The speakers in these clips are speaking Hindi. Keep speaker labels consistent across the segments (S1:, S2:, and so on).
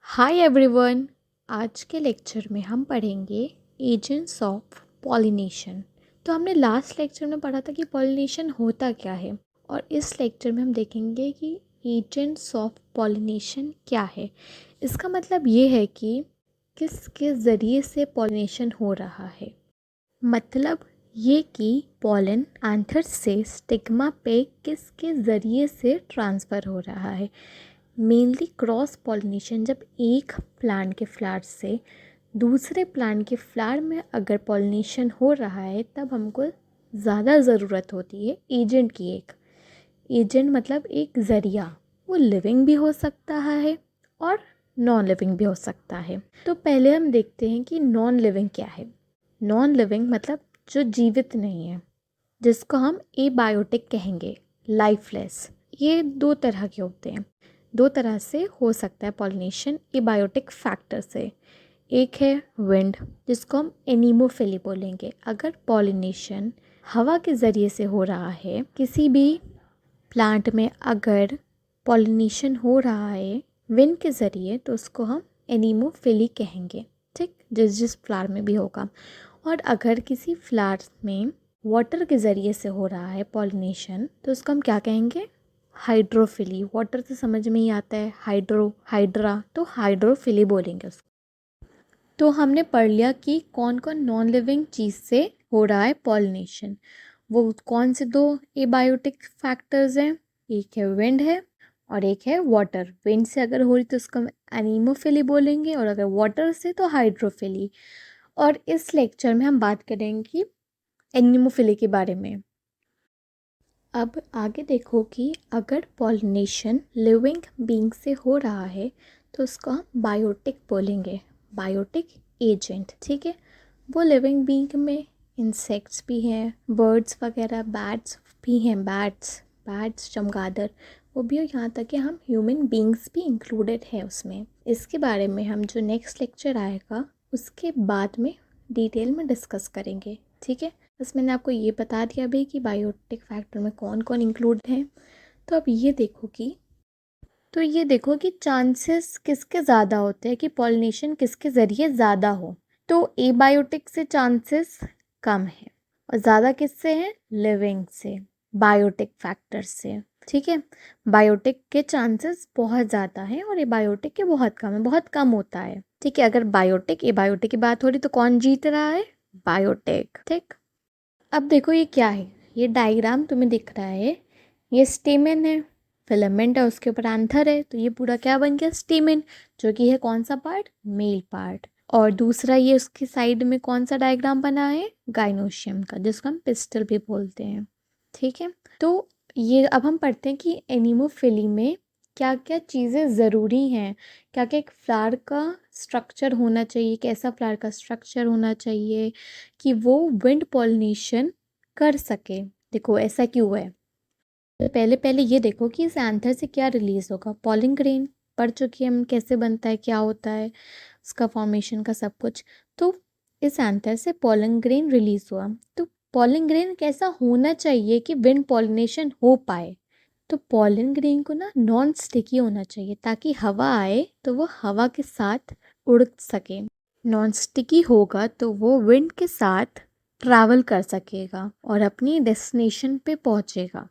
S1: Hi everyone. आज के लेक्चर में हम पढ़ेंगे एजेंट्स ऑफ पॉलिनेशन। तो हमने लास्ट लेक्चर में पढ़ा था कि पॉलिनेशन होता क्या है, और इस लेक्चर में हम देखेंगे कि एजेंट्स ऑफ पॉलिनेशन क्या है। इसका मतलब ये है कि किसके ज़रिए से पॉलिनेशन हो रहा है। मतलब ये कि पॉलन एंथर से स्टिग्मा पे किसके ज़रिए से ट्रांसफ़र हो रहा है। मेनली क्रॉस पॉलिनेशन, जब एक प्लांट के फ्लावर से दूसरे प्लांट के फ्लावर में अगर पॉलिनेशन हो रहा है तब हमको ज़्यादा ज़रूरत होती है एजेंट की। एक एजेंट मतलब एक ज़रिया, वो लिविंग भी हो सकता है और नॉन लिविंग भी हो सकता है। तो पहले हम देखते हैं कि नॉन लिविंग क्या है। नॉन लिविंग मतलब जो जीवित नहीं है, जिसको हम एबायोटिक कहेंगे, लाइफलेस। ये दो तरह के होते हैं, दो तरह से हो सकता है पॉलिनेशन एबायोटिक फैक्टर से। एक है विंड, जिसको हम एनीमोफिली बोलेंगे। अगर पॉलिनेशन हवा के ज़रिए से हो रहा है, किसी भी प्लांट में अगर पॉलिनेशन हो रहा है विंड के ज़रिए, तो उसको हम एनीमोफिली कहेंगे। ठीक, जिस जिस फ्लावर में भी होगा। और अगर किसी फ्लावर में वाटर के ज़रिए से हो रहा है पॉलिनेशन, तो उसको हम क्या कहेंगे, हाइड्रोफिली। वाटर तो समझ में ही आता है, हाइड्रा, तो हाइड्रोफिली बोलेंगे उसको। तो हमने पढ़ लिया कि कौन कौन नॉन लिविंग चीज़ से हो रहा है पॉलिनेशन। वो कौन से दो एबायोटिक फैक्टर्स हैं, एक है विंड है और एक है वाटर। विंड से अगर हो रही तो उसको हम एनीमोफिली बोलेंगे, और अगर वाटर से तो हाइड्रोफिली। और इस लेक्चर में हम बात करेंगे एनीमोफिली के बारे में। अब आगे देखो कि अगर पॉलिनेशन लिविंग बीइंग से हो रहा है तो उसको हम बायोटिक बोलेंगे, बायोटिक एजेंट। ठीक है, वो लिविंग बीइंग में इंसेक्ट्स भी हैं, बर्ड्स वगैरह, बैट्स भी हैं, बैट्स चमगादड़, वो भी, यहाँ तक कि हम ह्यूमन बीइंग्स भी इंक्लूडेड है उसमें। इसके बारे में हम जो नेक्स्ट लेक्चर आएगा उसके बाद में डिटेल में डिस्कस करेंगे। ठीक है, बस मैंने आपको ये बता दिया भी कि बायोटिक फैक्टर में कौन कौन इंक्लूड हैं। तो अब ये देखो कि चांसेस किसके ज़्यादा होते हैं कि पॉलिनेशन किसके ज़रिए ज़्यादा हो। तो एबायोटिक से चांसेस कम है और ज़्यादा किससे हैं, लिविंग से, बायोटिक फैक्टर से। ठीक है, बायोटिक के चांसेस बहुत ज़्यादा हैं और एबायोटिक के बहुत कम है, बहुत कम होता है। ठीक है, अगर बायोटिक एबायोटिक की बात हो रही तो कौन जीत रहा है, बायोटिक। ठीक, अब देखो ये क्या है, ये डायग्राम तुम्हें दिख रहा है, ये स्टेमेन है, फिलामेंट है, उसके ऊपर एंथर है, तो ये पूरा क्या बन गया, स्टेमेन, जो कि है कौन सा पार्ट, मेल पार्ट। और दूसरा ये उसकी साइड में कौन सा डायग्राम बना है, गाइनोशियम का, जिसको हम पिस्टल भी बोलते हैं। ठीक है, तो ये अब हम पढ़ते हैं कि एनीमोफिली में क्या क्या चीज़ें ज़रूरी हैं, क्या क्या एक फ्लावर का स्ट्रक्चर होना चाहिए, कैसा फ्लावर का स्ट्रक्चर होना चाहिए कि वो विंड पॉलिनेशन कर सके। देखो ऐसा क्यों है, तो पहले पहले ये देखो कि इस एंथर से क्या रिलीज होगा, पॉलन ग्रेन। पढ़ चुकी हम कैसे बनता है, क्या होता है उसका फॉर्मेशन का सब कुछ। तो इस एंथर से पॉलन ग्रेन रिलीज हुआ, तो पॉलन ग्रेन कैसा होना चाहिए कि विंड पॉलिनेशन हो पाए। तो पॉलन ग्रेन को ना नॉन स्टिकी होना चाहिए, ताकि हवा आए तो वो हवा के साथ उड़ सके। नॉन स्टिकी होगा तो वो विंड के साथ ट्रैवल कर सकेगा और अपनी डेस्टिनेशन पे पहुंचेगा।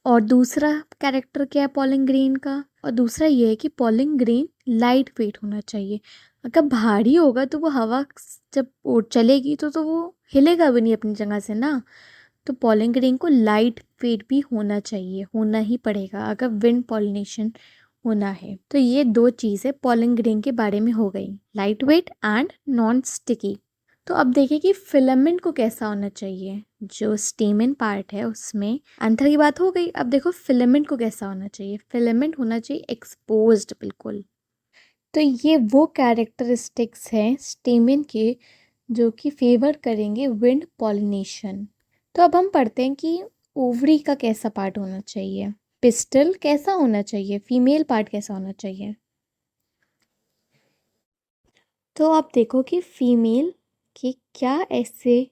S1: और दूसरा कैरेक्टर क्या है पॉलिन ग्रेन का, और दूसरा ये है कि पॉलिन ग्रेन लाइट वेट होना चाहिए। अगर भारी होगा तो वो हवा जब चलेगी तो वो हिलेगा भी नहीं अपनी जगह से ना। तो पॉलिन ग्रेन को लाइट वेट भी होना चाहिए, होना ही पड़ेगा अगर विंड पॉलिनेशन होना है। तो ये दो चीज़ें पॉलिन ग्रेन के बारे में हो गई, light weight and non sticky. तो अब देखिए कि फिलामेंट को कैसा होना चाहिए, जो स्टेमन पार्ट है उसमें एंथर की बात हो गई। अब देखो फिलामेंट को कैसा होना चाहिए, फिलामेंट होना चाहिए एक्सपोज्ड बिल्कुल। तो ये वो कैरेक्टरिस्टिक्स हैं स्टेमन के जो कि फेवर करेंगे विंड पॉलिनेशन। तो अब हम पढ़ते हैं कि ओवरी का कैसा पार्ट होना चाहिए, पिस्टल कैसा होना चाहिए, फीमेल पार्ट कैसा होना चाहिए। तो आप देखो कि फीमेल के क्या ऐसे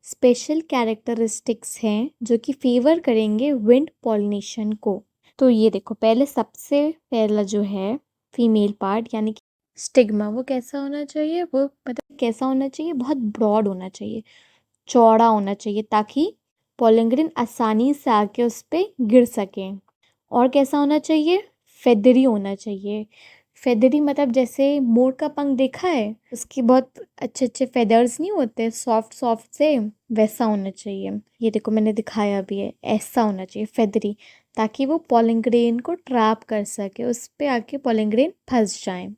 S1: स्पेशल कैरेक्टरिस्टिक्स हैं जो कि फेवर करेंगे विंड पॉलिनेशन को। तो ये देखो, पहले सबसे पहला जो है फीमेल पार्ट, यानी कि स्टिग्मा वो कैसा होना चाहिए, वो मतलब कैसा होना चाहिए, बहुत ब्रॉड होना चाहिए, चौड़ा होना चाहिए, ताकि पॉलन ग्रेन आसानी से आके उस पर गिर सकें। और कैसा होना चाहिए, फेदरी होना चाहिए। फेदरी मतलब जैसे मोर का पंख देखा है, उसके बहुत अच्छे अच्छे फेदर्स नहीं होते, सॉफ्ट सॉफ्ट से, वैसा होना चाहिए। ये देखो मैंने दिखाया भी है, ऐसा होना चाहिए फेदरी, ताकि वो पॉलन ग्रेन को ट्रैप कर सके, उस पे आके पॉलन ग्रेन फंस जाए।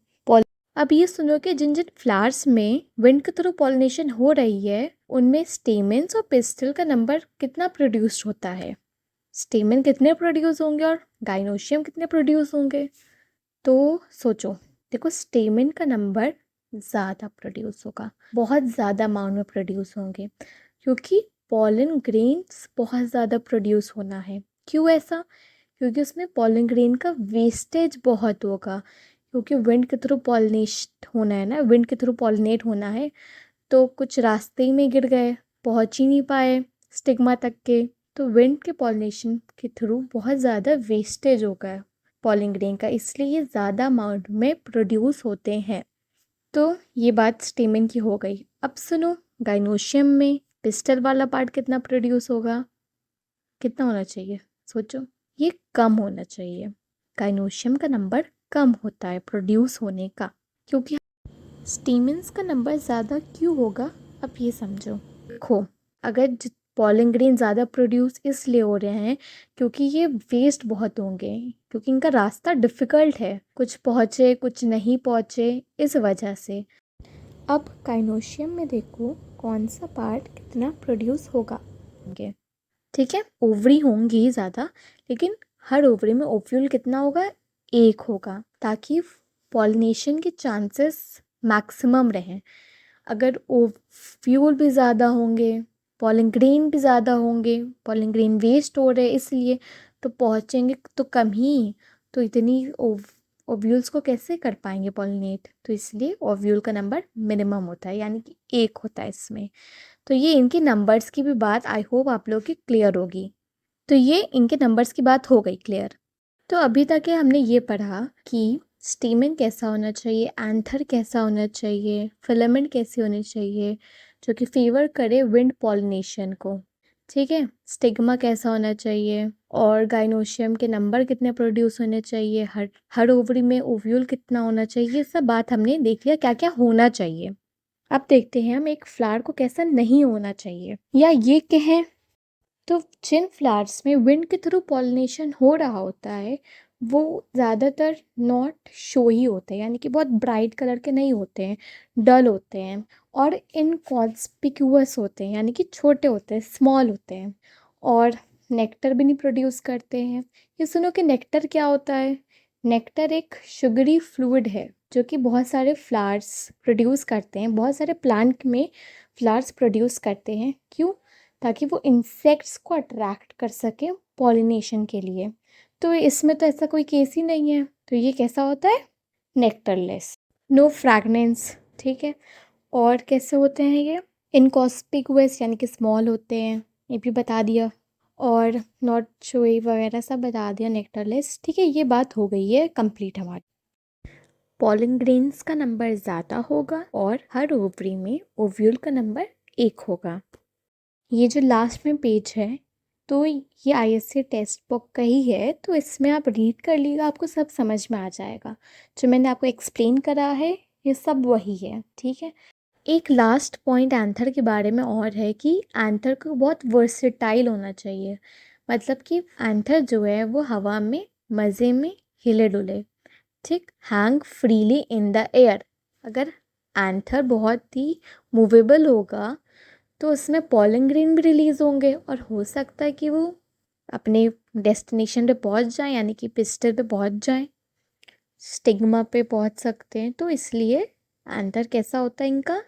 S1: अब ये सुनो कि जिन जिन फ्लावर्स में विंड के थ्रू पॉलिनेशन हो रही है, उनमें स्टेमेंस और पिस्टल का नंबर कितना प्रोड्यूस होता है। स्टेमन कितने प्रोड्यूस होंगे और गाइनोशियम कितने प्रोड्यूस होंगे। तो सोचो, देखो स्टेमन का नंबर ज़्यादा प्रोड्यूस होगा, बहुत ज़्यादा अमाउंट में प्रोड्यूस होंगे, क्योंकि पॉलन ग्रेन्स बहुत ज़्यादा प्रोड्यूस होना है। क्यों ऐसा, क्योंकि उसमें पॉलन ग्रेन का वेस्टेज बहुत होगा, क्योंकि विंड के थ्रू पॉलिनेट होना है ना, विंड के थ्रू पॉलिनेट होना है, तो कुछ रास्ते ही में गिर गए, पहुंच ही नहीं पाए स्टिग्मा तक के, तो विंड के पॉलिनेशन के थ्रू बहुत ज़्यादा वेस्टेज हो गया पॉलिन ग्रेन का, इसलिए ये ज़्यादा अमाउंट में प्रोड्यूस होते हैं। तो ये बात स्टेमन की हो गई। अब सुनो, गाइनोशियम में पिस्टल वाला पार्ट कितना प्रोड्यूस होगा, कितना होना चाहिए, सोचो। ये कम होना चाहिए, गाइनोशियम का नंबर कम होता है प्रोड्यूस होने का, क्योंकि स्टीमेंस का नंबर ज़्यादा क्यों होगा, अब ये समझो। देखो, अगर पॉलन ग्रेन ज़्यादा प्रोड्यूस इसलिए हो रहे हैं क्योंकि ये वेस्ट बहुत होंगे, क्योंकि इनका रास्ता डिफ़िकल्ट है, कुछ पहुँचे कुछ नहीं पहुँचे, इस वजह से। अब काइनोशियम में देखो कौन सा पार्ट कितना प्रोड्यूस होगा, ठीक है, ओवरी होंगी ज़्यादा, लेकिन हर ओवरी में ओव्यूल कितना होगा, एक होगा, ताकि पॉलिनेशन के चांसेस मैक्सिमम रहें। अगर ओव्यूल भी ज़्यादा होंगे, पॉलन ग्रेन भी ज़्यादा होंगे, पॉलन ग्रेन वेस्ट हो रहे इसलिए, तो पहुँचेंगे तो कम ही, तो इतनी ओव्यूल्स को कैसे कर पाएंगे पॉलिनेट, तो इसलिए ओव्यूल का नंबर मिनिमम होता है, यानी कि एक होता है इसमें। तो ये इनके नंबर्स की भी बात आई होप आप लोगों की क्लियर होगी। तो ये इनके नंबर्स की बात हो गई क्लियर। तो अभी तक हमने ये पढ़ा कि स्टेमन कैसा होना चाहिए, एंथर कैसा होना चाहिए, फिलामेंट कैसे होने चाहिए जो कि फेवर करे विंड पॉलिनेशन को, ठीक है, स्टिग्मा कैसा होना चाहिए, और गाइनोशियम के नंबर कितने प्रोड्यूस होने चाहिए, हर ओवरी में ओव्यूल कितना होना चाहिए, ये सब बात हमने देख लिया क्या क्या होना चाहिए। अब देखते हैं हम एक फ्लावर को कैसा नहीं होना चाहिए, या ये कहें तो जिन फ्लावर्स में विंड के थ्रू पॉलिनेशन हो रहा होता है वो ज़्यादातर नॉट शोई होते हैं, यानी कि बहुत ब्राइट कलर के नहीं होते हैं, डल होते हैं, और इनकॉन्स्पिक्यूअस होते हैं, यानी कि छोटे होते हैं, स्मॉल होते हैं, और नेक्टर भी नहीं प्रोड्यूस करते हैं। ये सुनो कि नेक्टर क्या होता है। नेक्टर एक शुगरी फ्लूइड है जो कि बहुत सारे फ्लावर्स प्रोड्यूस करते हैं, बहुत सारे प्लांट में फ्लावर्स प्रोड्यूस करते हैं। क्यों, ताकि वो इंसेक्ट्स को अट्रैक्ट कर सके पॉलिनेशन के लिए। तो इसमें तो ऐसा कोई केस ही नहीं है, तो ये कैसा होता है, नेक्टरलेस, नो फ्रैगनेंस, ठीक है। और कैसे होते हैं ये, इनकॉस्पिकुअस यानी कि स्मॉल होते हैं, ये भी बता दिया, और नॉट शोई वगैरह सब बता दिया, नेक्टरलेस, ठीक है। ये बात हो गई है कंप्लीट हमारी। पॉलन ग्रेन्स का नंबर ज़्यादा होगा और हर ओवरी में ओव्यूल का नंबर एक होगा। ये जो लास्ट में पेज है तो ये आईएससी टेक्स्ट बुक का ही है, तो इसमें आप रीड कर लीजिएगा, आपको सब समझ में आ जाएगा। जो मैंने आपको एक्सप्लेन करा है ये सब वही है, ठीक है। एक लास्ट पॉइंट एंथर के बारे में और है कि एंथर को बहुत वर्सेटाइल होना चाहिए, मतलब कि एंथर जो है वो हवा में मज़े में हिले डुले, ठीक, hang freely in the air. अगर एंथर बहुत ही मूवेबल होगा तो उसमें पॉलन ग्रेन भी रिलीज़ होंगे और हो सकता है कि वो अपने डेस्टिनेशन पे पहुंच जाएं, यानी कि पिस्टल पे पहुंच जाएं, स्टिग्मा पे पहुंच सकते हैं। तो इसलिए एंथर कैसा होता है इनका,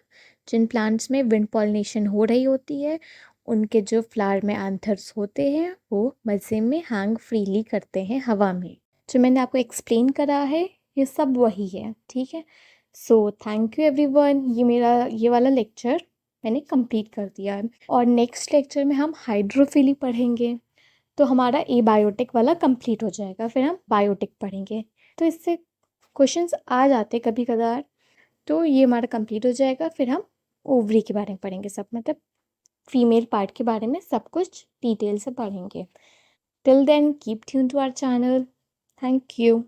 S1: जिन प्लांट्स में विंड पॉलिनेशन हो रही होती है उनके जो फ्लावर में एंथर्स होते हैं वो मज़े में हैंग फ्रीली करते हैं हवा में। जो मैंने आपको एक्सप्लेन करा है ये सब वही है, ठीक है। सो थैंक यू एवरीवन, ये मेरा ये वाला लेक्चर मैंने कंप्लीट कर दिया है, और नेक्स्ट लेक्चर में हम हाइड्रोफिली पढ़ेंगे, तो हमारा ए बायोटिक वाला कंप्लीट हो जाएगा, फिर हम बायोटिक पढ़ेंगे। तो इससे क्वेश्चंस आ जाते कभी कदार, तो ये हमारा कंप्लीट हो जाएगा। फिर हम ओवरी के बारे में पढ़ेंगे, सब मतलब फीमेल पार्ट के बारे में सब कुछ डिटेल से पढ़ेंगे। Till then keep tune to our channel. Thank you.